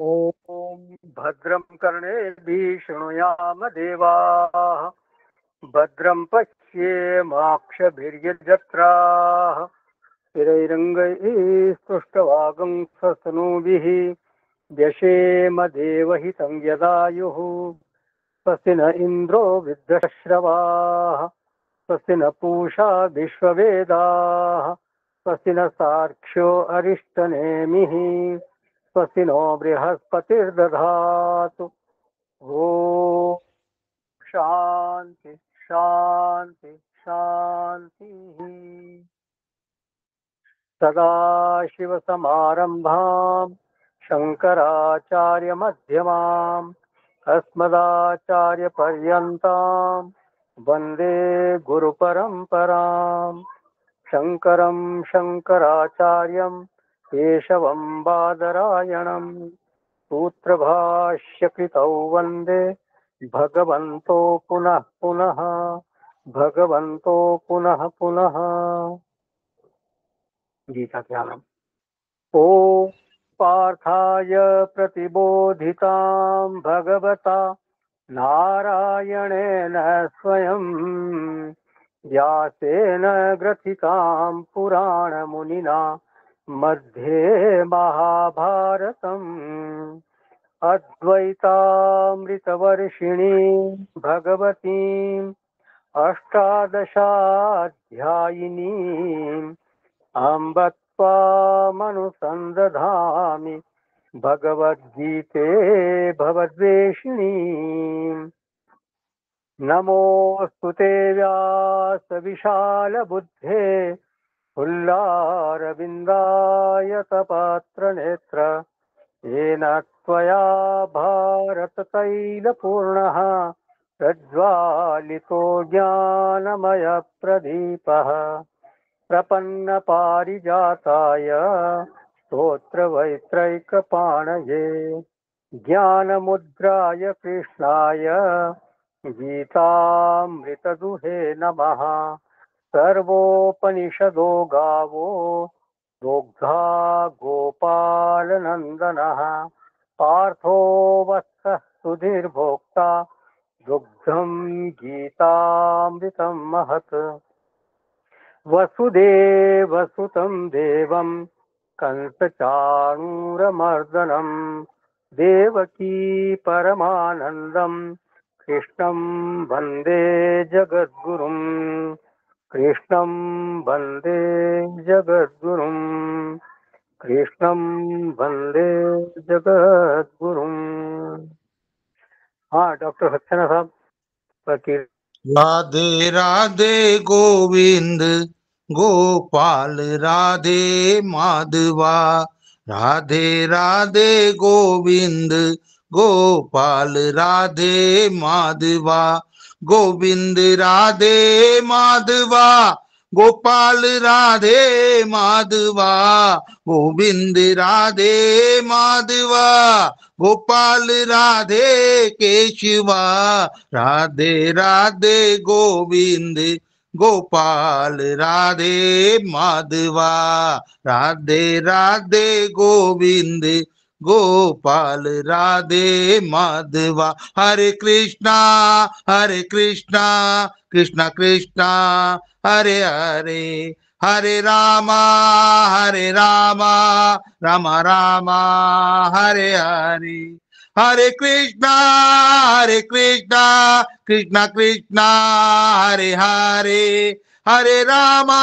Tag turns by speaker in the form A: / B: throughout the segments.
A: ॐ भद्रं कर्णेभिः शृणुयाम देवाः भद्रं पश्येमाक्षभिर्यजत्राः स्थिरैरङ्गैः स्तुष्टवागंसस्तनूभिः व्यशेम देवहितं यदायुः स्वस्ति न इन्द्रो वृद्धश्रवाः स्वस्ति न पूषा विश्ववेदाः स्वस्ति न सार्क्ष्यो अरिष्टनेमिः स्वस्ति नो बृहस्पतिर्दधातु ॐ शान्ति शान्ति शान्तिः। सदाशिवसमारम्भां शङ्कराचार्यमध्यमाम् अस्मदाचार्यपर्यन्तां वन्दे गुरुपरम्पराम्। शङ्करं शङ्कराचार्यं केशवं बादरायणं सूत्रभाष्यकृतौ वन्दे भगवन्तो पुनः पुनः भगवन्तो पुनः पुनः। गीताध्यानम्। ॐ पार्थाय प्रतिबोधितां भगवता नारायणेन स्वयं व्यासेन ग्रथितां पुराणमुनिना मध्ये महाभारतम् अद्वैतामृतवर्षिणीं भगवतीम् अष्टादशाध्यायिनीम् अम्ब त्वामनुसन्दधामि भगवद्गीते भवद्वेषिणीम्। नमोऽस्तु ते व्यासविशालबुद्धे फुल्लारविन्दायतपात्रनेत्र येन त्वया भारततैलपूर्णः प्रज्वालितो ज्ञानमयप्रदीपः प्रपन्नपारिजाताय स्तोत्रवैत्रैकपाणये ज्ञानमुद्राय कृष्णाय गीतामृतदुहे नमः। सर्वोपनिषदो गावो दुग्धा गोपालनन्दनः पार्थो वत्सः सुधीर्भोक्ता दुग्धं गीतामृतं महत्। वसुदेवसुतं देवं कंसचाणूरमर्दनं देवकी परमानन्दं कृष्णं वन्दे जगद्गुरुं कृष्णं वन्दे जगद्गुरुं कृष्णं वन्दे जगद्गुरुं। हाँ डॉक्टर सक्सेना साहब वकील।
B: राधे राधे गोविंद गोपाल राधे माधवा। राधे राधे गोविंद गोपाल राधे माधवा। गोविंद राधे माधवा गोपाल राधे माधवा। गोविंद राधे माधवा गोपाल राधे केशवा। राधे राधे गोविंद गोपाल राधे माधवा। राधे राधे गोविंद गोपाल राधे माधवा। हरे कृष्णा कृष्णा कृष्णा हरे हरे। हरे रामा राम राम हरे हरे। हरे कृष्णा कृष्णा कृष्णा हरे हरे। हरे रामा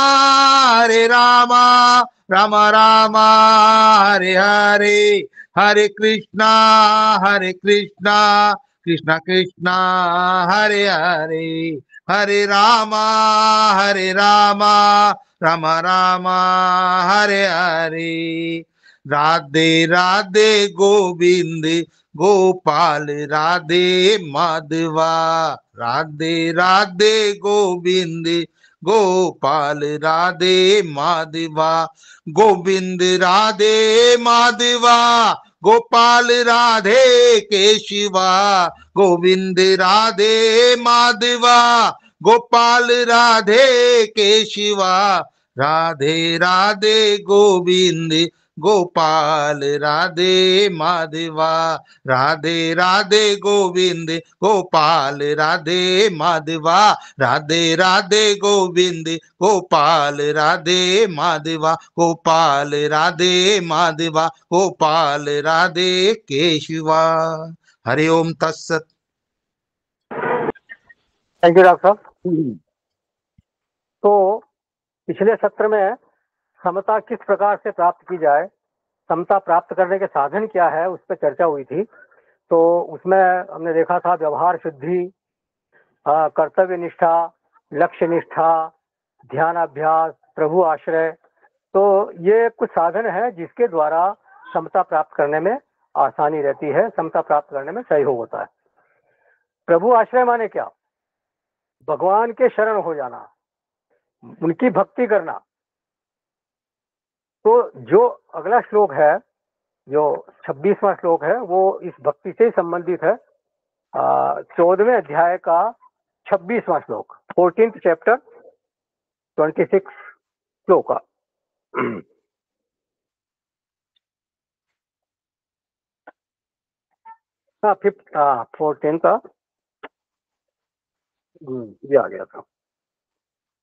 B: राम राम हरे हरे। हरे कृष्णा कृष्णा कृष्णा हरे हरे। हरे रामा राम राम हरे हरे। राधे राधे गोविंद गोपाल राधे माधवा। राधे राधे गोविंद गोपाल राधे माधवा। गोविंद राधे माधवा गोपाल राधे केशवा। गोविंद राधे माधवा गोपाल राधे केशवा। राधे राधे गोविंद गोपाल राधे माधवा। राधे राधे गोविंद गोपाल राधे माधवा। राधे राधे गोविंद गोपाल राधे माधवा। गोपाल राधे माधवा गोपाल राधे केशवा। हरि ओम तत्सत।
A: थैंक यू डॉक्टर साहब। तो पिछले सत्र में समता किस प्रकार से प्राप्त की जाए, समता प्राप्त करने के साधन क्या है, उस पर चर्चा हुई थी। तो उसमें हमने देखा था व्यवहार शुद्धि, कर्तव्य निष्ठा, लक्ष्य निष्ठा, ध्यान अभ्यास, प्रभु आश्रय। तो ये कुछ साधन है जिसके द्वारा समता प्राप्त करने में आसानी रहती है, समता प्राप्त करने में सहयोग होता है। प्रभु आश्रय माने क्या? भगवान के शरण हो जाना, उनकी भक्ति करना। तो जो अगला श्लोक है, जो 26वां श्लोक है, वो इस भक्ति से संबंधित है। 14वें अध्याय का 26वां श्लोक, 14th चैप्टर 26 श्लोक का। हाँ, 14 का ये आ गया था।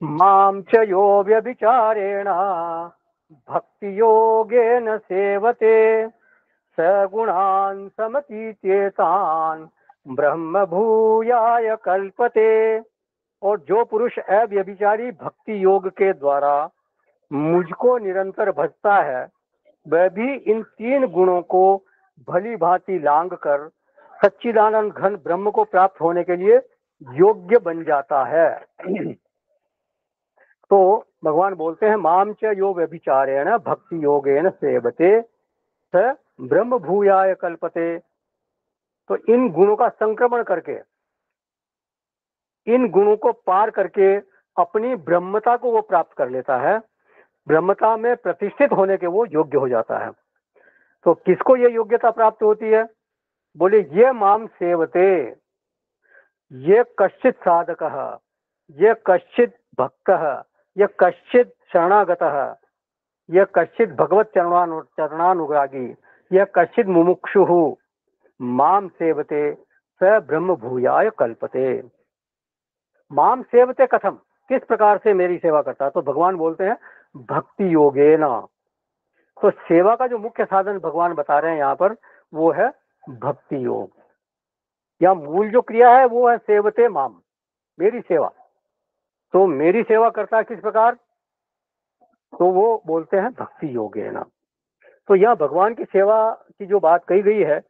A: मां च यो व्यभिचारेण भक्ति योगेन सेवते सगुणान् समतीत्येतान् ब्रह्म भूयाय कल्पते। और जो पुरुष अव्यभिचारी भक्ति योग के द्वारा मुझको निरंतर भजता है, वह भी इन 3 गुणों को भली भांति लांग कर सच्चिदानंद घन ब्रह्म को प्राप्त होने के लिए योग्य बन जाता है। तो भगवान बोलते हैं माम च यो व्यभिचारेण भक्ति योगेन सेवते स ब्रह्म भूयाय कल्पते। तो इन गुणों का संक्रमण करके, इन गुणों को पार करके अपनी ब्रह्मता को वो प्राप्त कर लेता है, ब्रह्मता में प्रतिष्ठित होने के वो योग्य हो जाता है। तो किसको ये योग्यता प्राप्त होती है? बोले ये माम सेवते, ये कश्चित साधकः, ये कश्चित भक्तः, ये कश्चित शरणागतः, ये कश्चित भगवत चरणानुरागी, ये कश्चित मुमुक्षुः माम सेवते स ब्रह्म भूयाय कल्पते। माम सेवते कथम, किस प्रकार से मेरी सेवा करता है? तो भगवान बोलते हैं भक्ति योगेन। तो सेवा का जो मुख्य साधन भगवान बता रहे हैं यहाँ पर, वो है भक्ति योग। या मूल जो क्रिया है वो है सेवते माम, मेरी सेवा। तो मेरी सेवा करता है किस प्रकार? तो वो बोलते हैं भक्ति योगेन। तो यहाँ भगवान की सेवा की जो बात कही गई है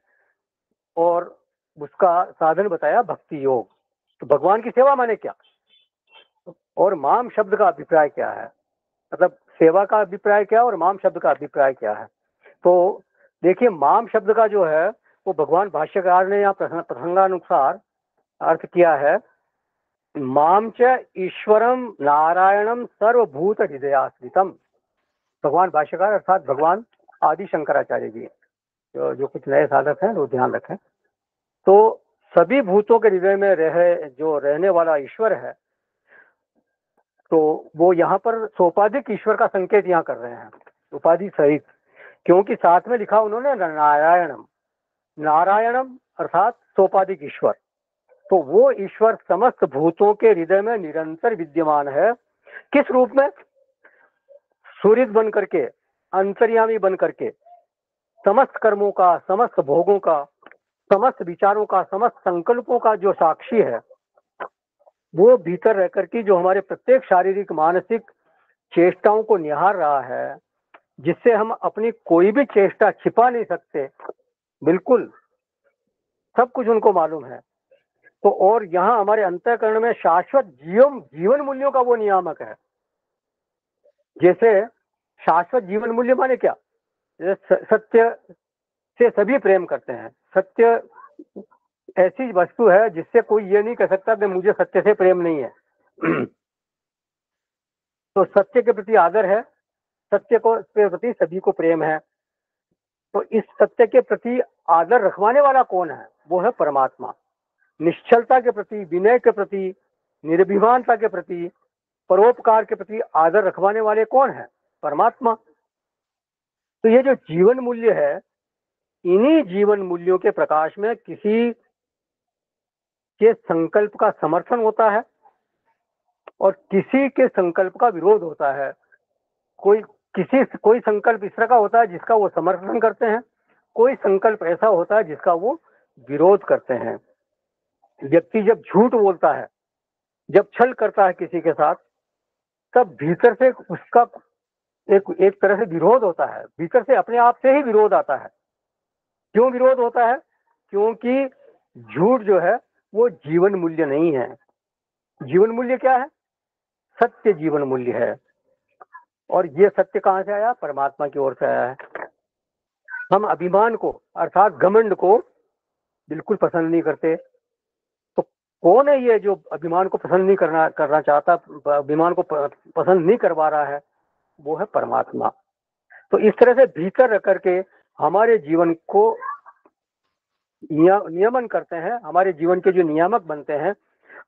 A: और उसका साधन बताया भक्ति योग। तो भगवान की सेवा माने क्या, और माम शब्द का अभिप्राय क्या है, मतलब सेवा का अभिप्राय क्या और माम शब्द का अभिप्राय क्या है? तो देखिए, माम शब्द का जो है वो भगवान भाष्यकार ने यहाँ प्रसंगानुसार अर्थ किया है। माम च ईश्वरम नारायणम सर्वभूत हृदयाश्रितम। भगवान भाष्यकार अर्थात भगवान आदि शंकराचार्य जी, जो कुछ नए साधक हैं वो ध्यान रखें। तो सभी भूतों के हृदय में जो रहने वाला ईश्वर है, तो वो यहाँ पर सोपाधिक ईश्वर का संकेत यहाँ कर रहे हैं, उपाधि सहित। क्योंकि साथ में लिखा उन्होंने नारायणम, नारायणम अर्थात सोपाधिक ईश्वर। तो वो ईश्वर समस्त भूतों के हृदय में निरंतर विद्यमान है। किस रूप में? सूर्य बन करके, अंतर्यामी बन करके, समस्त कर्मों का, समस्त भोगों का, समस्त विचारों का, समस्त संकल्पों का जो साक्षी है, वो भीतर रह करके जो हमारे प्रत्येक शारीरिक मानसिक चेष्टाओं को निहार रहा है, जिससे हम अपनी कोई भी चेष्टा छिपा नहीं सकते, बिल्कुल सब कुछ उनको मालूम है। तो और यहाँ हमारे अंतःकरण में शाश्वत जीवन मूल्यों का वो नियामक है। जैसे शाश्वत जीवन मूल्य माने क्या? जैसे सत्य से सभी प्रेम करते हैं। सत्य ऐसी वस्तु है जिससे कोई ये नहीं कह सकता कि मुझे सत्य से प्रेम नहीं है। तो सत्य के प्रति आदर है, सत्य के प्रति सभी को प्रेम है। तो इस सत्य के प्रति आदर रखवाने वाला कौन है? वो है परमात्मा। निश्चलता के प्रति, विनय के प्रति, निर्भिमानता के प्रति, परोपकार के प्रति आदर रखवाने वाले कौन है? परमात्मा। तो ये जो जीवन मूल्य है, इन्हीं जीवन मूल्यों के प्रकाश में किसी के संकल्प का समर्थन होता है और किसी के संकल्प का विरोध होता है। कोई संकल्प इस तरह का होता है जिसका वो समर्थन करते हैं, कोई संकल्प ऐसा होता है जिसका वो विरोध करते हैं। व्यक्ति जब झूठ बोलता है, जब छल करता है किसी के साथ, तब भीतर से उसका एक तरह से विरोध होता है, भीतर से अपने आप से ही विरोध आता है। क्यों विरोध होता है? क्योंकि झूठ जो है वो जीवन मूल्य नहीं है। जीवन मूल्य क्या है? सत्य जीवन मूल्य है। और ये सत्य कहाँ से आया? परमात्मा की ओर से आया है। हम अभिमान को अर्थात घमंड को बिल्कुल पसंद नहीं करते। तो कौन है ये जो अभिमान को पसंद नहीं करना चाहता, अभिमान को पसंद नहीं करवा रहा है? वो है परमात्मा। तो इस तरह से भीतर रख करके हमारे जीवन को नियमन करते हैं, हमारे जीवन के जो नियामक बनते हैं,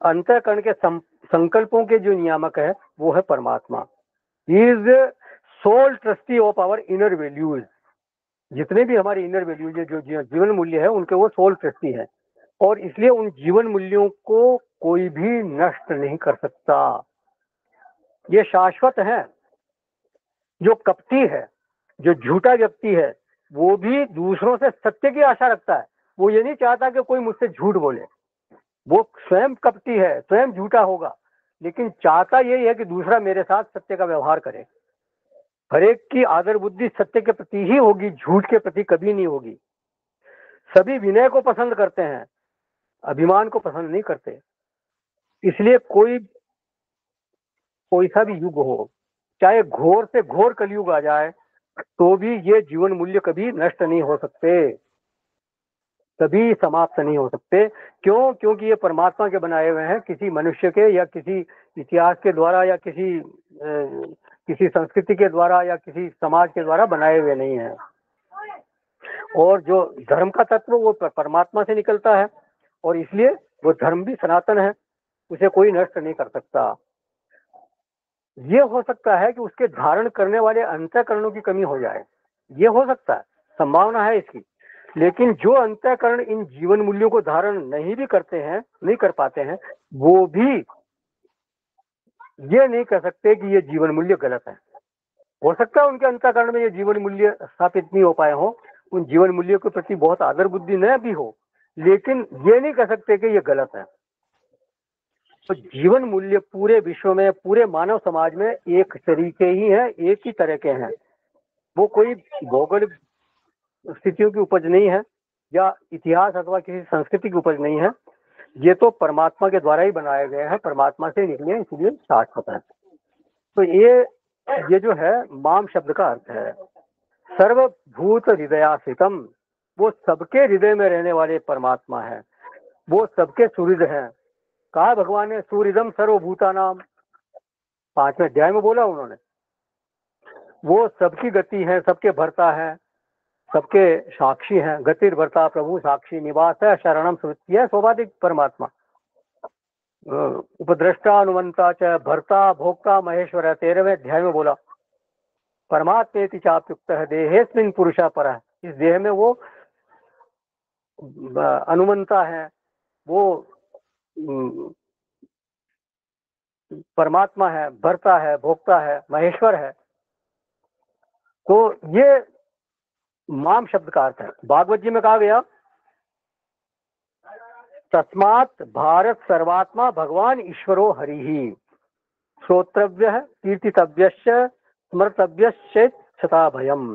A: अंतःकरण के संकल्पों के जो नियामक है वो है परमात्मा। He is sole trustee of our inner values. जितने भी हमारे इनर वैल्यूज है, जो जीवन मूल्य है, उनके वो सोल ट्रस्टी है। और इसलिए उन जीवन मूल्यों को कोई भी नष्ट नहीं कर सकता। ये शाश्वत है। जो कपटी है, जो झूठा व्यक्ति है, वो भी दूसरों से सत्य की आशा रखता है। वो ये नहीं चाहता कि कोई मुझसे झूठ बोले। वो स्वयं कपटी है, स्वयं झूठा होगा, लेकिन चाहता यही है कि दूसरा मेरे साथ सत्य का व्यवहार करे। हरेक की आदर बुद्धि सत्य के प्रति ही होगी, झूठ के प्रति कभी नहीं होगी। सभी विनय को पसंद करते हैं, अभिमान को पसंद नहीं करते। इसलिए कोई सा भी युग हो, चाहे घोर से घोर कलयुग आ जाए, तो भी ये जीवन मूल्य कभी नष्ट नहीं हो सकते, कभी समाप्त नहीं हो सकते। क्यों? क्योंकि ये परमात्मा के बनाए हुए हैं, किसी मनुष्य के या किसी इतिहास के द्वारा या किसी संस्कृति के द्वारा या किसी समाज के द्वारा बनाए हुए नहीं हैं। और जो धर्म का तत्व वो परमात्मा से निकलता है, और इसलिए वो धर्म भी सनातन है, उसे कोई नष्ट नहीं कर सकता। ये हो सकता है कि उसके धारण करने वाले अंतःकरणों की कमी हो जाए, ये हो सकता है, संभावना है इसकी। लेकिन जो अंतःकरण इन जीवन मूल्यों को धारण नहीं भी करते हैं, नहीं कर पाते हैं, वो भी ये नहीं कह सकते कि ये जीवन मूल्य गलत है। हो सकता है उनके अंतःकरण में ये जीवन मूल्य स्थापित नहीं हो पाए हो, उन जीवन मूल्यों के प्रति बहुत आदर बुद्धि न भी हो, लेकिन ये नहीं कह सकते कि ये गलत है। तो जीवन मूल्य पूरे विश्व में, पूरे मानव समाज में एक तरीके ही है, एक ही तरह के हैं। वो कोई भौगोलिक स्थितियों की उपज नहीं है या इतिहास अथवा किसी संस्कृति की उपज नहीं है। ये तो परमात्मा के द्वारा ही बनाए गए हैं, परमात्मा से निकले, इसलिए शाश्वत है। तो ये जो है माम शब्द का अर्थ है सर्वभूत हृदयाश्रितम। वो सबके हृदय में रहने वाले परमात्मा है, वो सबके सुहृद हैं। कहा भगवान ने सुहृदम सर्वभूता नाम, 5वें अध्याय में बोला उन्होंने। वो सबकी गति है, सबके भरता है, सबके साक्षी हैं। गतिर भरता प्रभु साक्षी निवास है शरणम सुवृत्ति है स्वाभाविक परमात्मा। उपद्रष्टा अनुमंता च भरता भोक्ता महेश्वर है, 13वें अध्याय में बोला। परमात्मेति चाप्युक्त है देहेस्मिन् पुरुषः परः। इस देह में वो अनुमंता है, वो परमात्मा है, भरता है, भोक्ता है, महेश्वर है। तो ये माम शब्द का अर्थ है। भागवत जी में कहा गया तस्मात् भारत सर्वात्मा भगवान ईश्वरो हरिः श्रोत्रव्य कीर्तितव्य स्मर्तव्य छता भयम।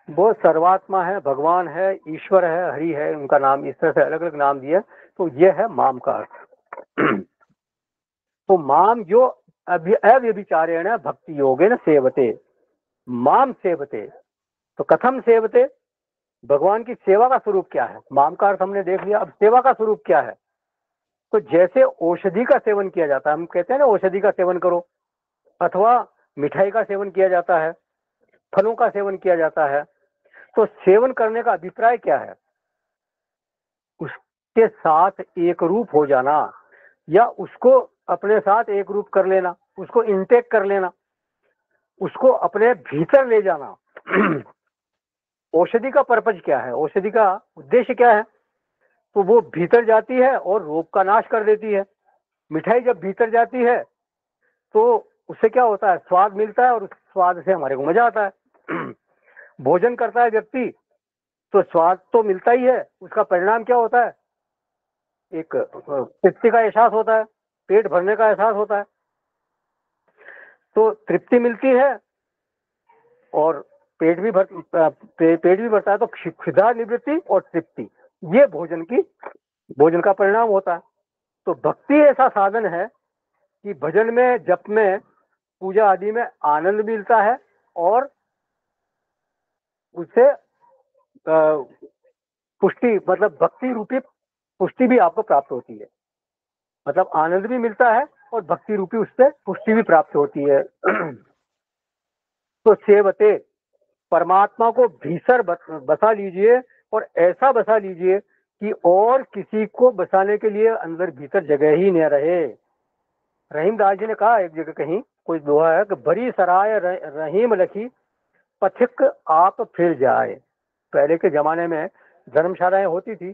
A: वो सर्वात्मा है, भगवान है, ईश्वर है, हरि है, उनका नाम इस तरह से अलग अलग नाम दिए। तो ये है माम का अर्थ। तो माम जो अव्यभिचारेण भक्ति योगेन सेवते, माम सेवते। तो कथम सेवते? भगवान की सेवा का स्वरूप क्या है? माम का अर्थ हमने देख लिया, अब सेवा का स्वरूप क्या है? तो जैसे औषधि का सेवन किया जाता है, हम कहते हैं ना औषधि का सेवन करो, अथवा मिठाई का सेवन किया जाता है, फलों का सेवन किया जाता है। तो सेवन करने का अभिप्राय क्या है? उसके साथ एक रूप हो जाना, या उसको अपने साथ एक रूप कर लेना, उसको इनटेक कर लेना, उसको अपने भीतर ले जाना। औषधि का पर्पज क्या है, औषधि का उद्देश्य क्या है? तो वो भीतर जाती है और रोग का नाश कर देती है। मिठाई जब भीतर जाती है तो उससे क्या होता है, स्वाद मिलता है और उस स्वाद से हमारे को मजा आता है। भोजन करता है व्यक्ति तो स्वाद तो मिलता ही है, उसका परिणाम क्या होता है, एक तृप्ति का एहसास होता है, पेट भरने का एहसास होता है। तो तृप्ति मिलती है और पेट भी भरता है, तो क्षुधा निवृत्ति और तृप्ति, ये भोजन का परिणाम होता है। तो भक्ति ऐसा साधन है कि भजन में, जप में, पूजा आदि में आनंद मिलता है और उससे पुष्टि, मतलब भक्ति रूपी पुष्टि भी आपको प्राप्त होती है। मतलब आनंद भी मिलता है और भक्ति रूपी उससे पुष्टि भी प्राप्त होती है। तो सेवते, परमात्मा को भीतर बसा लीजिए और ऐसा बसा लीजिए कि और किसी को बसाने के लिए अंदर भीतर जगह ही न रहे। रहीमदास जी ने कहा एक जगह कहीं, कोई दोहा है कि भरी सराय रहीम लखी, पथिक आप फिर जाए। पहले के जमाने में धर्मशालाएं होती थी,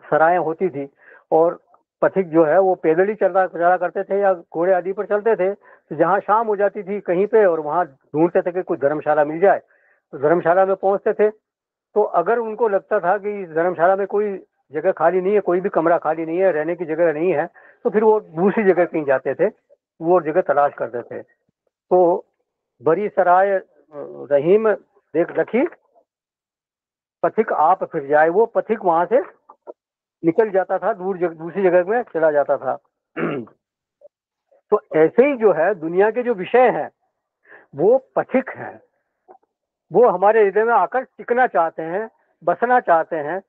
A: सराएं होती थी, और पथिक जो है वो पैदल ही चला करते थे या घोड़े आदि पर चलते थे। तो जहाँ शाम हो जाती थी कहीं पे, और वहाँ ढूंढते थे कि कोई धर्मशाला मिल जाए, तो धर्मशाला में पहुंचते थे। तो अगर उनको लगता था कि इस धर्मशाला में कोई जगह खाली नहीं है, कोई भी कमरा खाली नहीं है, रहने की जगह नहीं है, तो फिर वो दूसरी जगह कहीं जाते थे, वो जगह तलाश करते थे। तो बड़ी सराय रहीम देख रखी, पथिक आप फिर जाए। वो पथिक वहां से निकल जाता था, दूसरी जगह में चला जाता था। तो ऐसे ही जो है दुनिया के जो विषय हैं वो पथिक हैं, वो हमारे हृदय में आकर टिकना चाहते हैं, बसना चाहते हैं।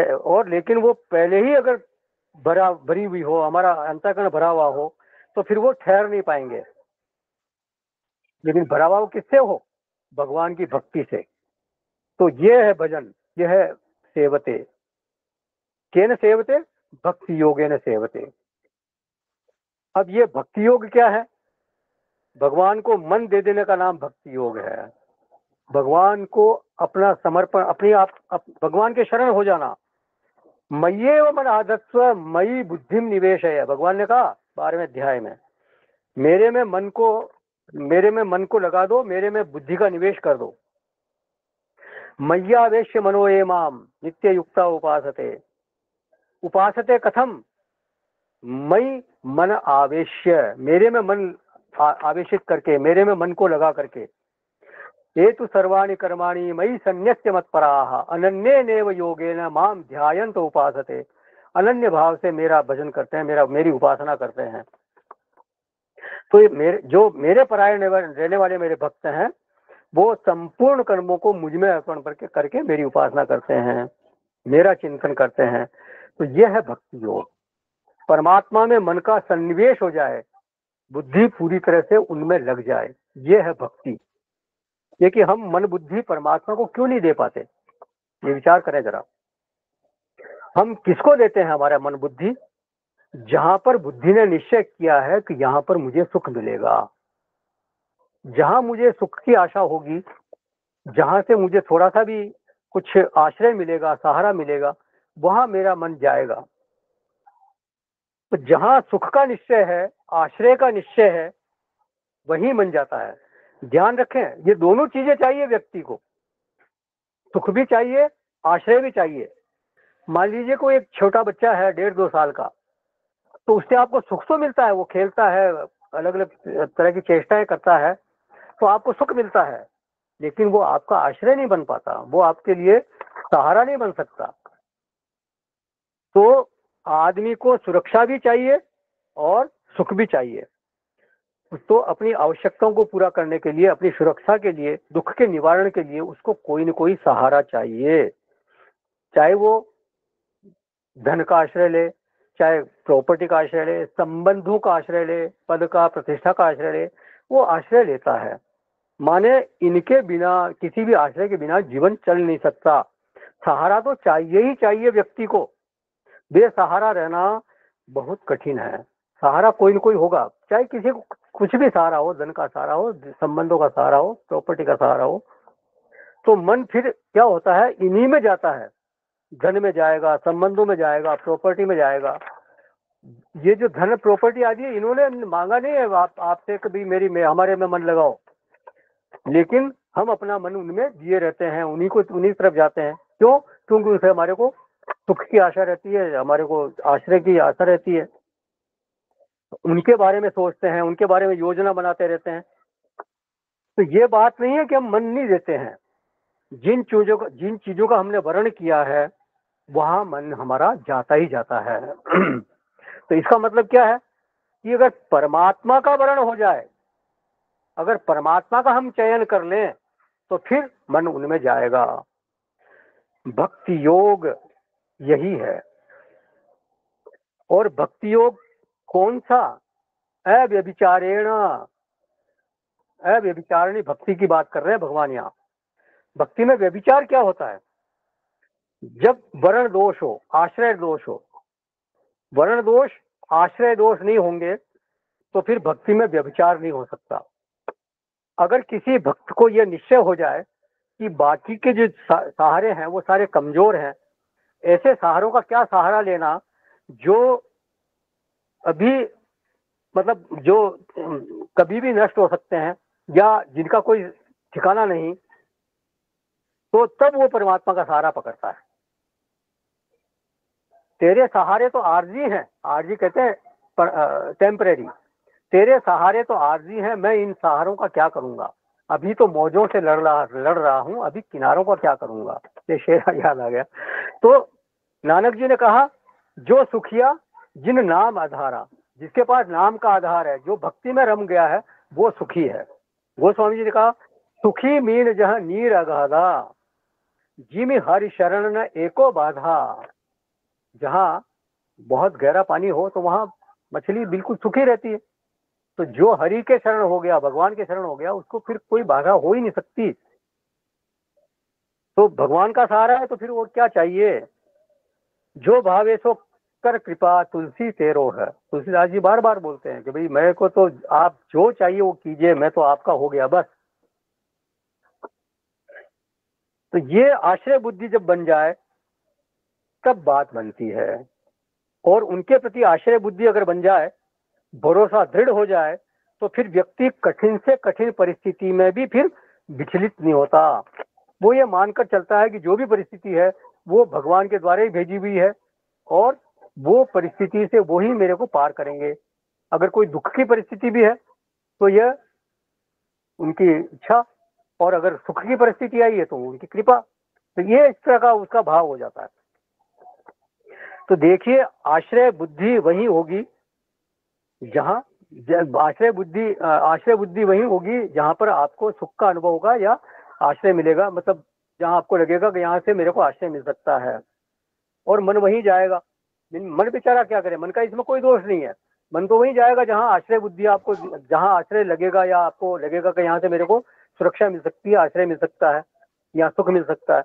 A: और लेकिन वो पहले ही अगर भरी हुई हो, हमारा अंतःकरण भरा हुआ हो, तो फिर वो ठहर नहीं पाएंगे। लेकिन भरा हुआ वो किससे हो, भगवान की भक्ति से। तो ये है भजन, ये है सेवते। केन सेवते, भक्ति योगेन सेवते। अब ये भक्ति योग क्या है? भगवान को मन दे देने का नाम भक्ति योग है। भगवान को अपना समर्पण, भगवान के शरण हो जाना। मय्येव मन आधत्स्व मयि बुद्धिम निवेश है, भगवान ने कहा 12वें अध्याय में। मेरे में मन को लगा दो, मेरे में बुद्धि का निवेश कर दो। मय्यावेश्य मनो ये माम नित्य युक्ता उपासते कथम, मई मन आवेश्य, मेरे में मन आवेशित करके, मेरे में मन को लगा करके। ये तो सर्वाणि कर्माणि मयि सन्न्यस्य मत्पराः अनन्येनैव योगेन माम ध्यायन्त उपासते। अनन्य भाव से मेरा भजन करते हैं, मेरी उपासना करते हैं। तो ये जो मेरे परायण रहने वाले मेरे भक्त हैं, वो संपूर्ण कर्मों को मुझ में अर्पण करके मेरी उपासना करते हैं, मेरा चिंतन करते हैं। तो यह है भक्ति योग। परमात्मा में मन का सन्निवेश हो जाए, बुद्धि पूरी तरह से उनमें लग जाए, ये है भक्ति। ये कि हम मन बुद्धि परमात्मा को क्यों नहीं दे पाते, ये विचार करें जरा। हम किसको देते हैं हमारा मन बुद्धि? जहां पर बुद्धि ने निश्चय किया है कि यहां पर मुझे सुख मिलेगा, जहां मुझे सुख की आशा होगी, जहां से मुझे थोड़ा सा भी कुछ आश्रय मिलेगा, सहारा मिलेगा, वहां मेरा मन जाएगा। तो जहां सुख का निश्चय है, आश्रय का निश्चय है, वहीं मन जाता है। ध्यान रखें, ये दोनों चीजें चाहिए व्यक्ति को, सुख भी चाहिए, आश्रय भी चाहिए। मान लीजिए कोई एक छोटा बच्चा है 1.5-2 साल का, तो उससे आपको सुख तो मिलता है, वो खेलता है, अलग अलग तरह की चेष्टाएं करता है, तो आपको सुख मिलता है, लेकिन वो आपका आश्रय नहीं बन पाता, वो आपके लिए सहारा नहीं बन सकता। तो आदमी को सुरक्षा भी चाहिए और सुख भी चाहिए। तो अपनी आवश्यकताओं को पूरा करने के लिए, अपनी सुरक्षा के लिए, दुख के निवारण के लिए उसको कोई न कोई सहारा चाहिए। चाहे वो धन का आश्रय ले, चाहे प्रॉपर्टी का आश्रय ले, संबंधों का आश्रय ले, पद का, प्रतिष्ठा का आश्रय ले, वो आश्रय लेता है। माने इनके बिना, किसी भी आश्रय के बिना जीवन चल नहीं सकता। सहारा तो चाहिए ही चाहिए व्यक्ति को। बेसहारा रहना बहुत कठिन है। सहारा कोई न कोई होगा, चाहे किसी को कुछ भी सहारा हो, धन का सहारा हो, संबंधों का सहारा हो, प्रॉपर्टी का सहारा हो, तो मन फिर क्या होता है, इन्हीं में जाता है, धन में जाएगा, संबंधों में जाएगा, प्रॉपर्टी में जाएगा। ये जो धन प्रॉपर्टी आदि है, इन्होंने मांगा नहीं है आप आपसे कभी मेरी में हमारे में मन लगाओ, लेकिन हम अपना मन उनमें दिए रहते हैं, उन्हीं की तरफ जाते हैं। क्यों? क्योंकि उनसे हमारे को सुख की आशा रहती है, हमारे को आश्रय की आशा रहती है, उनके बारे में सोचते हैं, उनके बारे में योजना बनाते रहते हैं। तो ये बात नहीं है कि हम मन नहीं देते हैं, जिन चीजों का हमने वर्ण किया है वहां मन हमारा जाता ही जाता है। तो इसका मतलब क्या है कि अगर परमात्मा का वर्ण हो जाए, अगर परमात्मा का हम चयन कर लें, तो फिर मन उनमें जाएगा। भक्ति योग यही है। और भक्ति योग कौन सा? अव्यभिचारेण, अव्यभिचारिणी भक्ति की बात कर रहे हैं भगवान यहाँ। भक्ति में व्यभिचार क्या होता है? जब वर्ण दोष हो, आश्रय दोष हो। वर्ण दोष, आश्रय दोष नहीं होंगे तो फिर भक्ति में व्यभिचार नहीं हो सकता। अगर किसी भक्त को यह निश्चय हो जाए कि बाकी के जो सहारे हैं वो सारे कमजोर हैं, ऐसे सहारों का क्या सहारा लेना जो अभी मतलब जो कभी भी नष्ट हो सकते हैं या जिनका कोई ठिकाना नहीं, तो तब वो परमात्मा का सहारा पकड़ता है। तेरे सहारे तो आरजी हैं, आरजी कहते हैं टेम्परेरी, तेरे सहारे तो आरजी हैं, मैं इन सहारों का क्या करूंगा, अभी तो मौजों से लड़ रहा हूं, अभी किनारों का क्या करूंगा। ये शेर याद आ गया। तो नानक जी ने कहा, जो सुखिया जिन नाम आधारा, जिसके पास नाम का आधार है, जो भक्ति में रम गया है, वो सुखी है। गोस्वामी जी ने कहा, सुखी मीन जह नीर अगाधा, जिमि हरि शरण न एको बाधा। जहाँ बहुत गहरा पानी हो तो वहां मछली बिल्कुल सुखी रहती है। तो जो हरि के शरण हो गया, भगवान के शरण हो गया, उसको फिर कोई बाधा हो ही नहीं सकती। तो भगवान का सहारा है तो फिर और क्या चाहिए। जो भावे सो कर कृपा तुलसी तेरो है। तुलसीदास जी बार बार बोलते हैं कि भाई मेरे को तो आप जो चाहिए वो कीजिए, मैं तो आपका हो गया बस। तो ये आश्रय बुद्धि जब बन जाए तब बात बनती है। और उनके प्रति आश्रय बुद्धि अगर बन जाए, भरोसा दृढ़ हो जाए, तो फिर व्यक्ति कठिन से कठिन परिस्थिति में भी फिर विचलित नहीं होता। वो ये मानकर चलता है कि जो भी परिस्थिति है वो भगवान के द्वारा ही भेजी हुई है और वो परिस्थिति से वो ही मेरे को पार करेंगे। अगर कोई दुख की परिस्थिति भी है तो यह उनकी इच्छा, और अगर सुख की परिस्थिति आई है तो उनकी कृपा। तो ये इस तरह का उसका भाव हो जाता है। तो देखिए, आश्रय बुद्धि वही होगी जहाँ आश्रय बुद्धि वही होगी जहाँ पर आपको सुख का अनुभव होगा या आश्रय मिलेगा, मतलब जहाँ आपको लगेगा कि यहाँ से मेरे को आश्रय मिल सकता है, और मन वहीं जाएगा। मन बेचारा क्या करे, मन का इसमें कोई दोष नहीं है। मन तो वहीं जाएगा जहाँ आश्रय बुद्धि आपको, जहाँ आश्रय लगेगा या आपको लगेगा कि यहाँ से मेरे को सुरक्षा मिल सकती है, आश्रय मिल सकता है या सुख मिल सकता है।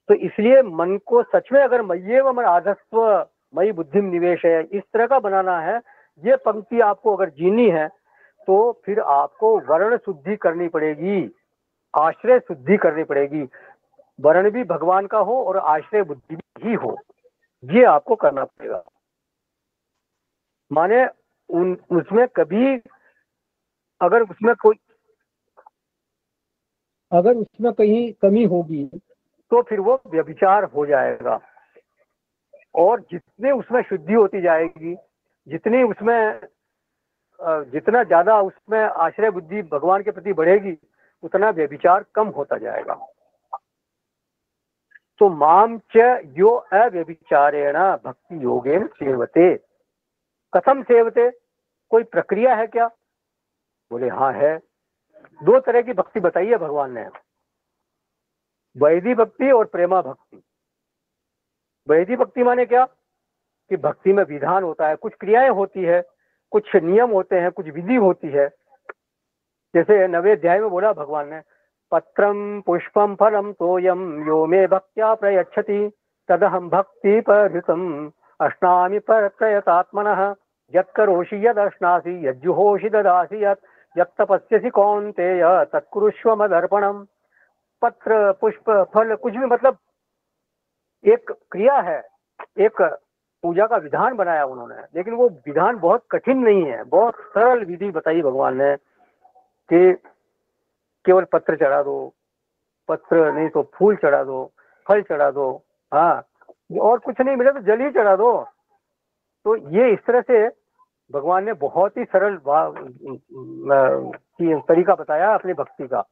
A: तो इसलिए मन को सच में अगर मय्येव मन आधस्व मयि बुद्धिम निवेश है, इस तरह का बनाना है, ये पंक्ति आपको अगर जीनी है तो फिर आपको वर्ण शुद्धि करनी पड़ेगी, आश्रय शुद्धि करनी पड़ेगी। वर्ण भी भगवान का हो और आश्रय बुद्धि भी हो, ये आपको करना पड़ेगा। माने उसमें कभी अगर उसमें कहीं कमी होगी तो फिर वो व्यभिचार हो जाएगा। और जितने उसमें शुद्धि होती जाएगी, जितना ज्यादा उसमें आश्रय बुद्धि भगवान के प्रति बढ़ेगी, उतना व्यभिचार कम होता जाएगा। तो माम च यो अव्यभिचारेण भक्ति योगेन सेवते। कथम सेवते, कोई प्रक्रिया है क्या? बोले हाँ है। दो तरह की भक्ति बताई है भगवान ने, वैधि भक्ति और प्रेमा भक्ति। वैधि भक्ति माने क्या कि भक्ति में विधान होता है, कुछ क्रियाएं होती है, कुछ नियम होते हैं, कुछ विधि होती है। जैसे 9वें अध्याय में बोला भगवान ने, पत्रम पुष्पम फलम तोयम यो मे भक्त्या प्रयच्छति तदहम भक्ति परहितम अश्नामि प्रयतात्मनः यत्करोषि यदश्नासि यज्जुहोषि ददासि यत् तपस्यसि कौन्तेय तत्कुरुष्व मदर्पणम्। पत्र पुष्प फल कुछ भी, मतलब एक क्रिया है, एक पूजा का विधान बनाया उन्होंने, लेकिन वो विधान बहुत कठिन नहीं है, बहुत सरल विधि बताई भगवान ने कि केवल पत्र चढ़ा दो, पत्र नहीं तो फूल चढ़ा दो, फल चढ़ा दो, हाँ, और कुछ नहीं मिले तो जल ही चढ़ा दो। तो ये इस तरह से भगवान ने बहुत ही सरल तरीका बताया अपनी भक्ति का,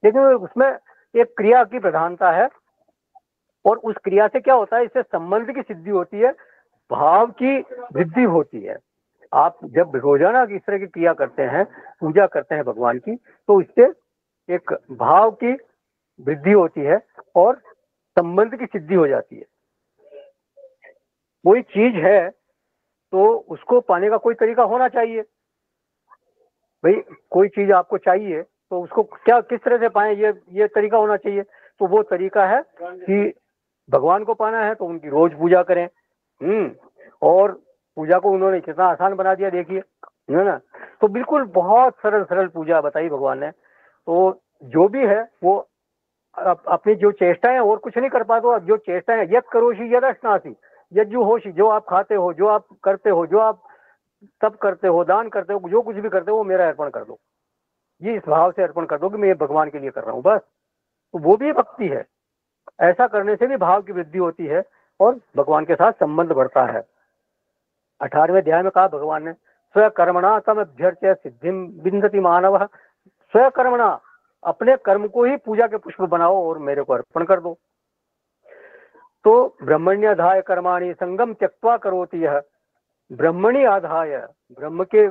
A: लेकिन उसमें एक क्रिया की प्रधानता है, और उस क्रिया से क्या होता है, इससे संबंध की सिद्धि होती है, भाव की वृद्धि होती है। आप जब रोजाना इस तरह की क्रिया करते हैं, पूजा करते हैं भगवान की, तो इससे एक भाव की वृद्धि होती है और संबंध की सिद्धि हो जाती है। कोई चीज है तो उसको पाने का कोई तरीका होना चाहिए। भाई कोई चीज आपको चाहिए तो उसको क्या किस तरह से पाएं, ये तरीका होना चाहिए। तो वो तरीका है कि भगवान को पाना है तो उनकी रोज पूजा करें। और पूजा को उन्होंने कितना आसान बना दिया देखिए, है ना। तो बिल्कुल बहुत सरल सरल पूजा बताई भगवान ने। तो जो भी है वो अपनी जो चेष्टाएं, और कुछ नहीं कर पाते हो, अब जो चेष्टाएं, यद करोषि यद अश्नासी, यज्जु होशी, जो आप खाते हो, जो आप करते हो, जो आप तब करते हो, दान करते हो, जो कुछ भी करते हो वो मेरा अर्पण कर दो। ये इस भाव से अर्पण कर दो कि मैं ये भगवान के लिए कर रहा हूँ बस। तो वो भी भक्ति है। ऐसा करने से भी भाव की वृद्धि होती है और भगवान के साथ संबंध बढ़ता है। 18वें अध्याय में कहा भगवान ने, स्वकर्मणा तम अभ्यर्च्य सिद्धिम विन्दति मानव। स्वकर्मणा, अपने कर्म को ही पूजा के पुष्प बनाओ और मेरे को अर्पण कर दो। तो ब्रह्मण्याधाय कर्माणि संगम त्यक्त्वा करोति यह। ब्रह्मणि आधाय, ब्रह्म के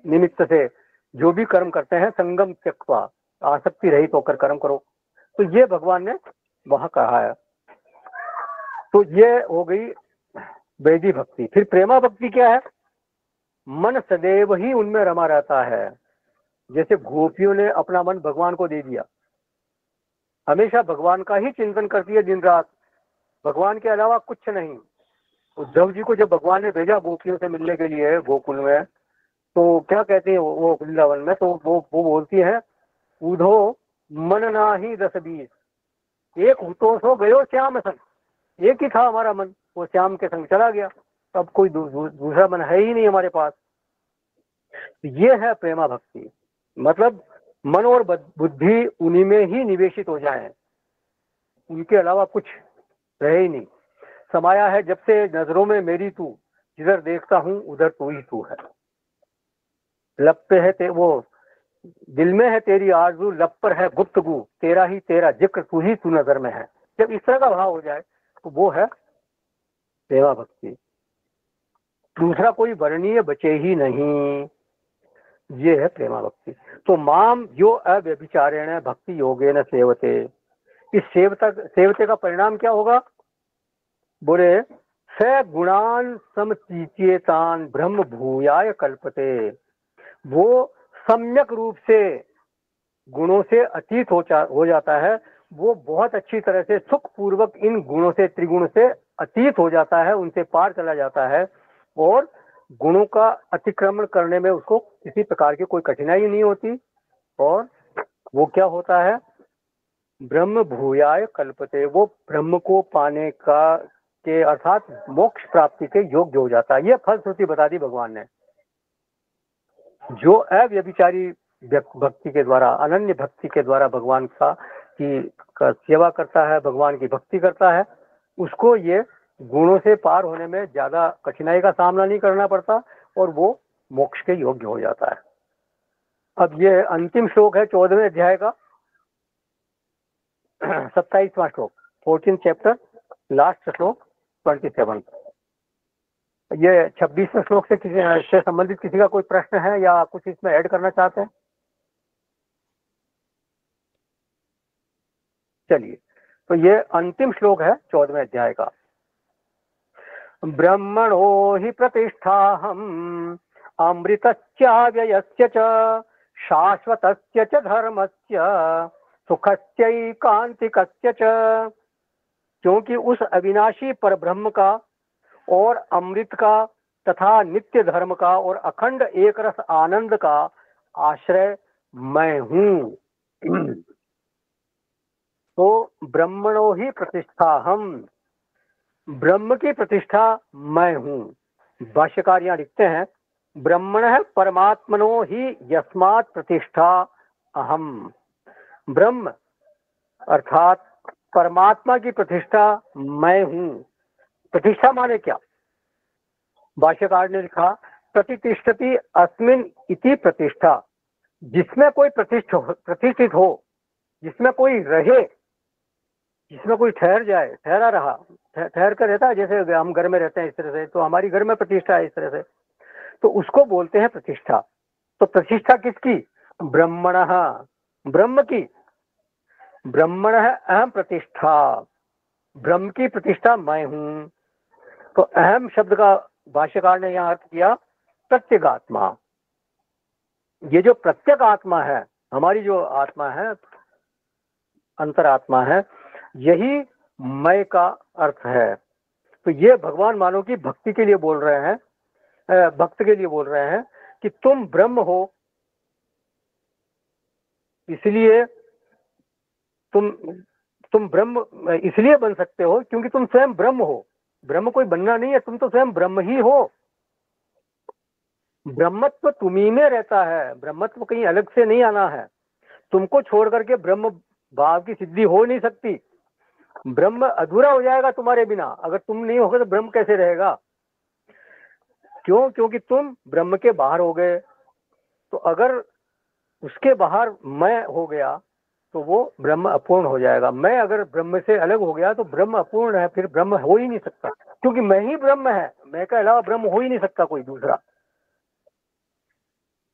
A: निमित्त से जो भी कर्म करते हैं, संगम त्यक्त्वा, आसक्ति रहित होकर कर्म करो। तो ये भगवान ने वहां कहा है। तो ये हो गई वैदिक भक्ति। फिर प्रेमा भक्ति क्या है? मन सदैव ही उनमें रमा रहता है। जैसे गोपियों ने अपना मन भगवान को दे दिया, हमेशा भगवान का ही चिंतन करती है दिन रात, भगवान के अलावा कुछ नहीं। उद्धव जी को जब भगवान ने भेजा गोपियों से मिलने के लिए गोकुल में, तो क्या कहते हैं वो वृंदावन में, तो वो बोलती है, उधो मन ना ही 10-20, एक हुतो सो गयो श्याम संग। एक ही था हमारा मन, वो श्याम के संग चला गया, अब कोई दूसरा मन है ही नहीं हमारे पास। ये है प्रेमा भक्ति। मतलब मन और बुद्धि उन्हीं में ही निवेशित हो जाए, उनके अलावा कुछ रहे ही नहीं। समाया है जब से नजरों में मेरी तू, जिधर देखता हूँ उधर तू ही तू है। लब पे है वो दिल में है तेरी आरज़ू, लब पर है गुफ्तगू, तेरा ही तेरा जिक्र, तू ही तू नजर में है। जब इस तरह का भाव हो जाए तो वो है प्रेमा भक्ति। दूसरा कोई वर्णीय बचे ही नहीं, ये है प्रेमा भक्ति। तो माम यो अव्यभिचारेण भक्ति योगेन सेवते। इस सेवते का परिणाम क्या होगा? बोले स गुणान समचेतान ब्रह्म भूयाय कल्पते। वो सम्यक रूप से गुणों से अतीत हो जाता है। वो बहुत अच्छी तरह से सुख पूर्वक इन गुणों से, त्रिगुण से अतीत हो जाता है, उनसे पार चला जाता है, और गुणों का अतिक्रमण करने में उसको किसी प्रकार की कोई कठिनाई नहीं होती। और वो क्या होता है? ब्रह्म भूयाय कल्पते। वो ब्रह्म को पाने का के अर्थात मोक्ष प्राप्ति के योग्य हो जाता है। ये फलश्रुति बता दी भगवान ने। जो अव्यभिचारी भक्ति के द्वारा, अनन्य भक्ति के द्वारा भगवान का सेवा करता है, भगवान की भक्ति करता है, उसको ये गुणों से पार होने में ज्यादा कठिनाई का सामना नहीं करना पड़ता और वो मोक्ष के योग्य हो जाता है। अब ये अंतिम श्लोक है 14वें अध्याय का, 27वां श्लोक, 14th चैप्टर, लास्ट श्लोक 27। ये 26वें श्लोक से संबंधित किसी का कोई प्रश्न है या कुछ इसमें ऐड करना चाहते हैं? चलिए, तो ये अंतिम श्लोक है 14वें अध्याय का। ब्रह्मणो हि प्रतिष्ठाहम् अमृतस्याव्ययस्य च शाश्वतस्य च धर्मस्य सुखस्यैकान्तिकस्य च। क्योंकि उस अविनाशी पर ब्रह्म का और अमृत का तथा नित्य धर्म का और अखंड एक रस आनंद का आश्रय मैं हूँ। तो ब्रह्मणो ही प्रतिष्ठा हम, ब्रह्म की प्रतिष्ठा मैं हूँ। भाष्यकार यहाँ लिखते हैं ब्रह्मणः परमात्मनो ही यस्मात् प्रतिष्ठा अहम। ब्रह्म अर्थात परमात्मा की प्रतिष्ठा मैं हूँ। प्रतिष्ठा माने क्या? भाष्यकार ने लिखा प्रतिष्ठति अस्मिन् इति प्रतिष्ठा, जिसमें कोई प्रतिष्ठित हो, जिसमें कोई रहे, जिसमें कोई ठहर जाए, ठहरा रहा, ठहर कर रहता है। जैसे हम घर में रहते हैं इस तरह से, तो हमारी घर में प्रतिष्ठा है इस तरह से, तो उसको बोलते हैं प्रतिष्ठा। तो प्रतिष्ठा किसकी? ब्रह्मणः, ब्रह्म की। ब्रह्मणः अहम प्रतिष्ठा, ब्रह्म की प्रतिष्ठा मैं हूं। तो अहम शब्द का भाष्यकार ने यहाँ अर्थ किया प्रत्यगात्मा। ये जो प्रत्येक आत्मा है, हमारी जो आत्मा है, अंतरात्मा है, यही मैं का अर्थ है। तो ये भगवान मानव की भक्ति के लिए बोल रहे हैं, भक्त के लिए बोल रहे हैं कि तुम ब्रह्म हो, इसलिए तुम ब्रह्म इसलिए बन सकते हो क्योंकि तुम स्वयं ब्रह्म हो। ब्रह्म कोई बनना नहीं है, तुम तो स्वयं ब्रह्म ही हो। ब्रह्मत्व तुम्ही में रहता है, ब्रह्मत्व कहीं अलग से नहीं आना है। तुमको छोड़ करके ब्रह्म भाव की सिद्धि हो नहीं सकती। ब्रह्म अधूरा हो जाएगा तुम्हारे बिना। अगर तुम नहीं होगे तो ब्रह्म कैसे रहेगा? क्यों? क्योंकि तुम ब्रह्म के बाहर हो गए। तो अगर उसके बाहर मैं हो गया तो वो ब्रह्म अपूर्ण हो जाएगा। मैं अगर ब्रह्म से अलग हो गया तो ब्रह्म अपूर्ण है, फिर ब्रह्म हो ही नहीं सकता, क्योंकि मैं ही ब्रह्म है। मैं के अलावा ब्रह्म हो ही नहीं सकता कोई दूसरा।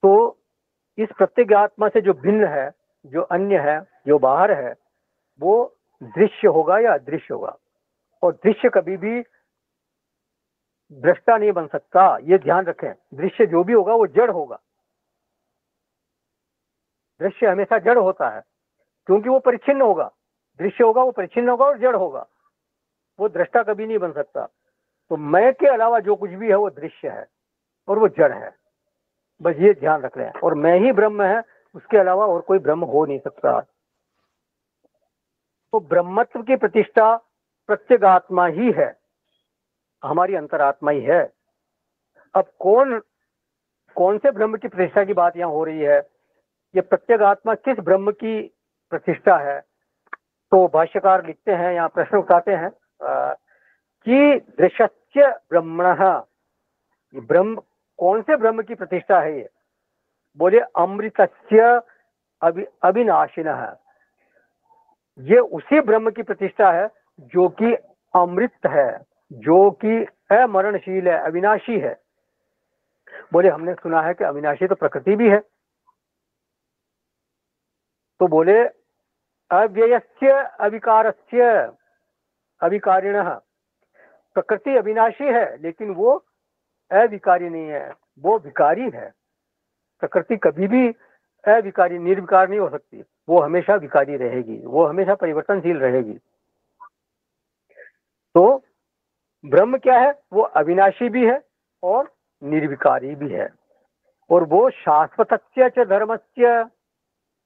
A: तो इस प्रत्येक आत्मा से जो भिन्न है, जो अन्य है, जो बाहर है, वो दृश्य होगा या अदृश्य होगा। और दृश्य कभी भी दृष्टा नहीं बन सकता, ये ध्यान रखें। दृश्य जो भी होगा वो जड़ होगा। दृश्य हमेशा जड़ होता है क्योंकि वो परिच्छिन्न होगा। दृश्य होगा, वो परिच्छिन्न होगा और जड़ होगा, वो दृष्टा कभी नहीं बन सकता। तो मैं के अलावा जो कुछ भी है वो दृश्य है और वो जड़ है, बस ये ध्यान रख रहे हैं। और मैं ही ब्रह्म है, उसके अलावा और कोई ब्रह्म हो नहीं सकता। तो ब्रह्मत्व की प्रतिष्ठा प्रत्यगात्मा ही है, हमारी अंतरात्मा ही है। अब कौन से ब्रह्म की प्रतिष्ठा की बात यहाँ हो रही है? ये प्रत्यगात्मा किस ब्रह्म की प्रतिष्ठा है? तो भाष्यकार लिखते हैं, यहाँ प्रश्न उठाते हैं कि दृश्य ब्रह्मणः, ब्रह्म कौन से ब्रह्म की प्रतिष्ठा है ये? बोले अमृतस्य अविनाशिनः, ये उसी ब्रह्म की प्रतिष्ठा है जो कि अमृत है, जो कि अमरणशील है, अविनाशी है। बोले हमने सुना है कि अविनाशी तो प्रकृति भी है। तो बोले अव्ययस्य अविकारस्य अविकारिणः, प्रकृति अविनाशी है लेकिन वो अविकारी नहीं है, वो विकारी है। प्रकृति कभी भी अविकारी निर्विकार नहीं हो सकती, वो हमेशा विकारी रहेगी, वो हमेशा परिवर्तनशील रहेगी। तो ब्रह्म क्या है? वो अविनाशी भी है और निर्विकारी भी है। और वो शाश्वतस्य च धर्मस्य,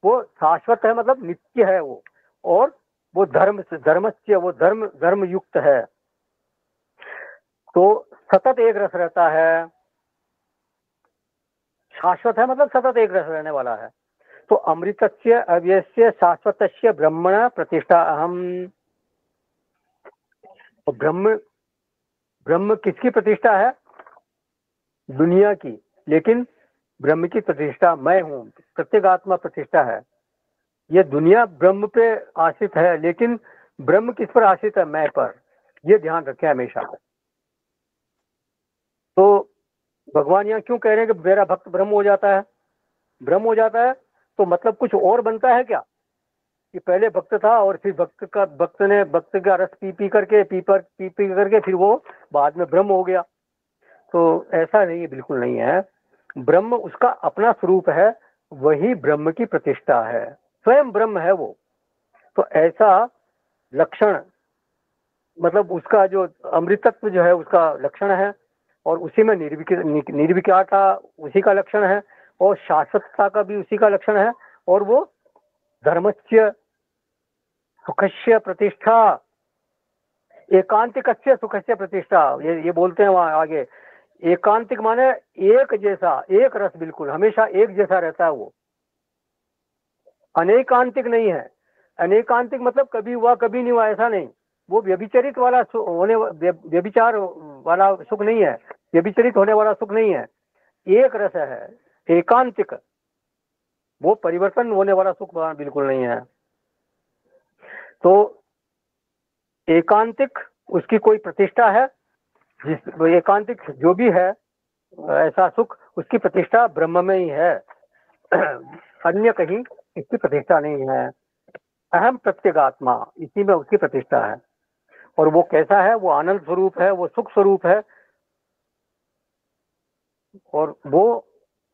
A: वो शाश्वत है मतलब नित्य है वो, और वो धर्मस्य, वो धर्म युक्त है। तो सतत एक रस रहता है। शाश्वत है मतलब सतत एक रस रहने वाला है। तो अमृतस्य अव्ययस्य शाश्वतस्य ब्रह्मण प्रतिष्ठा अहम। और ब्रह्म किसकी प्रतिष्ठा है? दुनिया की। लेकिन ब्रह्म की प्रतिष्ठा मैं हूँ, प्रत्येगात्मा प्रतिष्ठा है। ये दुनिया ब्रह्म पे आश्रित है, लेकिन ब्रह्म किस पर आश्रित है? मैं पर। ये ध्यान रखें हमेशा। तो भगवान यहाँ क्यों कह रहे हैं कि मेरा भक्त ब्रह्म हो जाता है? ब्रह्म हो जाता है तो मतलब कुछ और बनता है क्या? कि पहले भक्त था और फिर भक्त का रस पी करके फिर वो बाद में ब्रह्म हो गया। तो ऐसा नहीं है, बिल्कुल नहीं है। ब्रह्म उसका अपना स्वरूप है, वही ब्रह्म की प्रतिष्ठा है, स्वयं ब्रह्म है वो। तो ऐसा लक्षण, मतलब उसका जो अमृतत्व जो है उसका लक्षण है, और उसी में निर्विकारता उसी का लक्षण है, और शाश्वतता का भी उसी का लक्षण है। और वो धर्मस्य सुखस्य प्रतिष्ठा, एकांतिकस्य सुखस्य प्रतिष्ठा, ये बोलते हैं वहां आगे। एकांतिक माने एक जैसा, एक रस, बिल्कुल हमेशा एक जैसा रहता है वो। अनेकांतिक नहीं है। अनेकांतिक मतलब कभी हुआ कभी नहीं हुआ, ऐसा नहीं। वो व्यभिचरित वाला व्यभिचार वाला सुख नहीं है, व्यभिचरित होने वाला सुख नहीं है। एक रस है एकांतिक, वो परिवर्तन होने वाला सुख बिल्कुल नहीं है। तो एकांतिक उसकी कोई प्रतिष्ठा है, जिस एकांतिक जो भी है ऐसा सुख, उसकी प्रतिष्ठा ब्रह्म में ही है, अन्य कहीं इसकी प्रतिष्ठा नहीं है। अहम प्रत्यगात्मा, इसी में उसकी प्रतिष्ठा है। और वो कैसा है? वो आनंद स्वरूप है, वो सुख स्वरूप है, और वो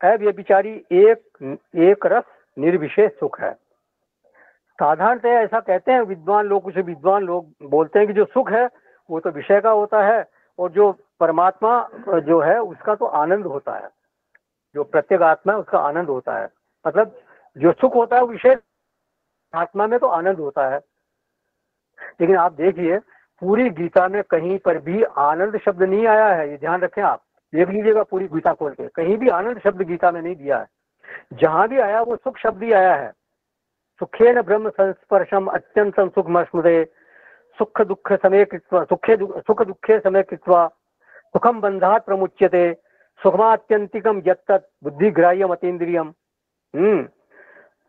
A: अव्यभिचारी एक रस निर्विशेष सुख है। साधारणतः ऐसा कहते हैं विद्वान लोग, कुछ विद्वान लोग बोलते हैं कि जो सुख है वो तो विषय का होता है, और जो परमात्मा जो है उसका तो आनंद होता है, जो प्रत्येक आत्मा है उसका आनंद होता है। मतलब जो सुख होता है वो विषय, आत्मा में तो आनंद होता है। लेकिन आप देखिए पूरी गीता में कहीं पर भी आनंद शब्द नहीं आया है, ये ध्यान रखें आप, देख लीजिएगा पूरी गीता खोल के, कहीं भी आनंद शब्द गीता में नहीं दिया है। जहां भी आया वो सुख शब्द ही आया है। सुखेन ब्रह्म संस्पर्शम अत्यंतम सुखमस्मृते, सुख दुख समय कृत्वा, सुख दुखे समय कृत्वा सुखम बंधात प्रमुच्यते, सुखमात्यंतिकम यत्तत् बुद्धिग्राह्यम अतीन्द्रियम।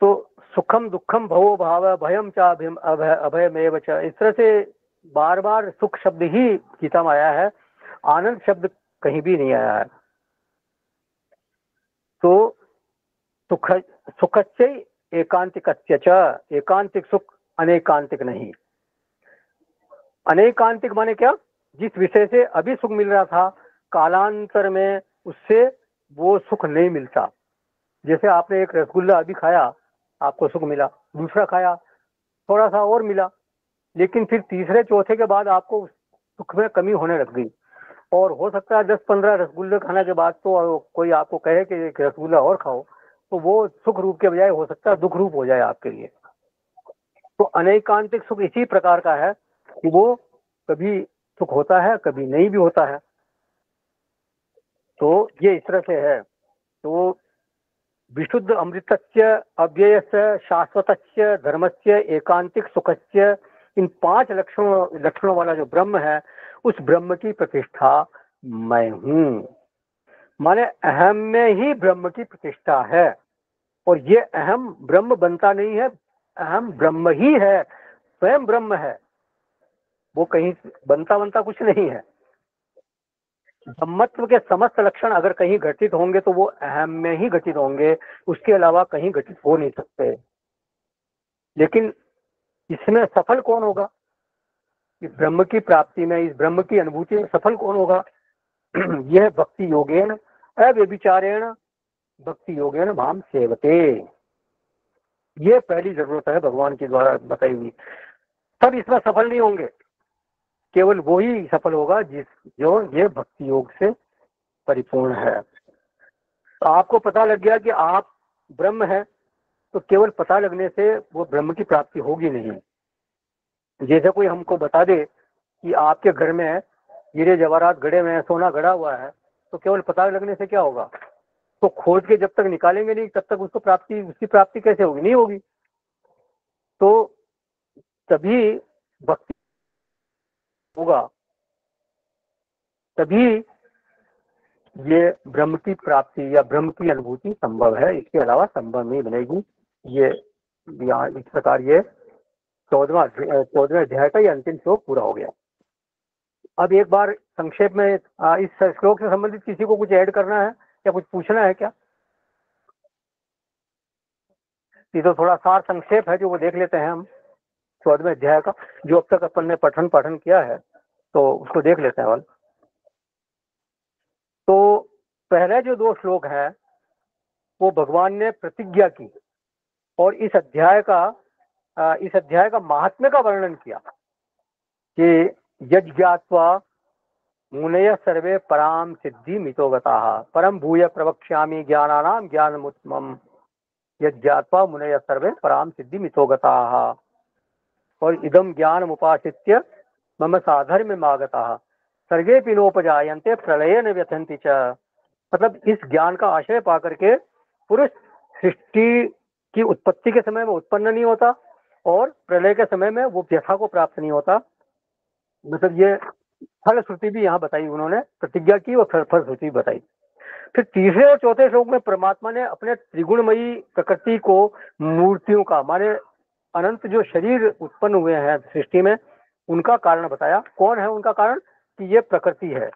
A: तो सुखम दुखम भवो भाव भयम चा अभयमेव च, इस तरह से बार बार सुख शब्द ही गीता में आया है, आनंद शब्द कहीं भी नहीं आया है। तो सुख सुखस्य एकांतिकस्य च, एकांतिक सुख अनेकांतिक नहीं। अनेकांतिक माने क्या? जिस विषय से अभी सुख मिल रहा था, कालांतर में उससे वो सुख नहीं मिलता। जैसे आपने एक रसगुल्ला अभी खाया, आपको सुख मिला, दूसरा खाया थोड़ा सा और मिला, लेकिन फिर तीसरे चौथे के बाद आपको सुख में कमी होने लग गई। और हो सकता है 10-15 रसगुल्ले खाने के बाद तो कोई आपको कहे कि एक रसगुल्ला और खाओ, तो वो सुख रूप के बजाय हो सकता है दुख रूप हो जाए आपके लिए। तो अनेकांतिक सुख इसी प्रकार का है कि वो कभी सुख होता है, कभी नहीं भी होता है। तो ये इस तरह से है। तो विशुद्ध अमृतस्य अव्ययस्य शाश्वतस्य धर्मस्य एकांतिक सुखस्य, इन 5 लक्षणों वाला जो ब्रह्म है, उस ब्रह्म की प्रतिष्ठा मैं हूं। माने अहम में ही ब्रह्म की प्रतिष्ठा है। और ये अहम ब्रह्म बनता नहीं है, अहम ब्रह्म ही है, स्वयं ब्रह्म है, वो कहीं बनता कुछ नहीं है। ब्रह्मत्व के समस्त लक्षण अगर कहीं घटित होंगे तो वो अहम में ही घटित होंगे, उसके अलावा कहीं घटित हो नहीं सकते। लेकिन इसमें सफल कौन होगा? इस ब्रह्म की प्राप्ति में, इस ब्रह्म की अनुभूति में सफल कौन होगा? यह भक्ति योगेन अव्यभिचारेण भक्ति योगेन माम सेवते, ये पहली जरूरत है भगवान के द्वारा बताई हुई। सब इसमें सफल नहीं होंगे, केवल वो ही सफल होगा जो ये भक्ति योग से परिपूर्ण है। तो आपको पता लग गया कि आप ब्रह्म है, तो केवल पता लगने से वो ब्रह्म की प्राप्ति होगी नहीं। जैसे कोई हमको बता दे कि आपके घर में हीरे जवाहरात गड़े हुए हैं, सोना गड़ा हुआ है, तो केवल पता लगने से क्या होगा? तो खोज के जब तक निकालेंगे नहीं तब तक उसकी प्राप्ति कैसे होगी? नहीं होगी। तो तभी भक्ति होगा, तभी ये ब्रह्म की प्राप्ति या ब्रह्म की अनुभूति संभव है, इसके अलावा संभव नहीं बनेगी। ये यहाँ इस प्रकार ये 14वें अध्याय का ये अंतिम श्लोक पूरा हो गया। अब एक बार संक्षेप में इस श्लोक से संबंधित किसी को कुछ ऐड करना है या कुछ पूछना है क्या? ये तो थोड़ा सार संक्षेप है जो वो देख लेते हैं हम 14वें अध्याय का, जो अब तक अपन ने पठन किया है, तो उसको देख लेते हैं। तो पहले जो 2 श्लोक है वो भगवान ने प्रतिज्ञा की और इस अध्याय का महात्म्य का वर्णन किया कि यज्ञात्वा मुनय सर्वे पराम सिद्धि मितो गताः परम भूय प्रवक्ष्यामि ज्ञानानाम ज्ञानमुत्तमम् यज्ञात्वा मुनय सर्वे पराम सिद्धि मितो गताः। और इदम ज्ञान मुपाश्रित्य मम साधर्म्यमागताः सर्गेऽपि नोपजायन्ते प्रलयेन व्यथन्ति च। मतलब इस ज्ञान का आश्रय पा करके पुरुष सृष्टि की उत्पत्ति के समय में उत्पन्न नहीं होता और प्रलय के समय में वो व्यथा को प्राप्त नहीं होता। मतलब ये फलश्रुति भी यहाँ बताई उन्होंने, प्रतिज्ञा की और फलश्रुति बताई। फिर तीसरे और चौथे श्लोक में परमात्मा ने अपने त्रिगुणमयी प्रकृति को मूर्तियों का माने अनंत जो शरीर उत्पन्न हुए हैं सृष्टि में उनका कारण बताया। कौन है उनका कारण? कि ये प्रकृति है।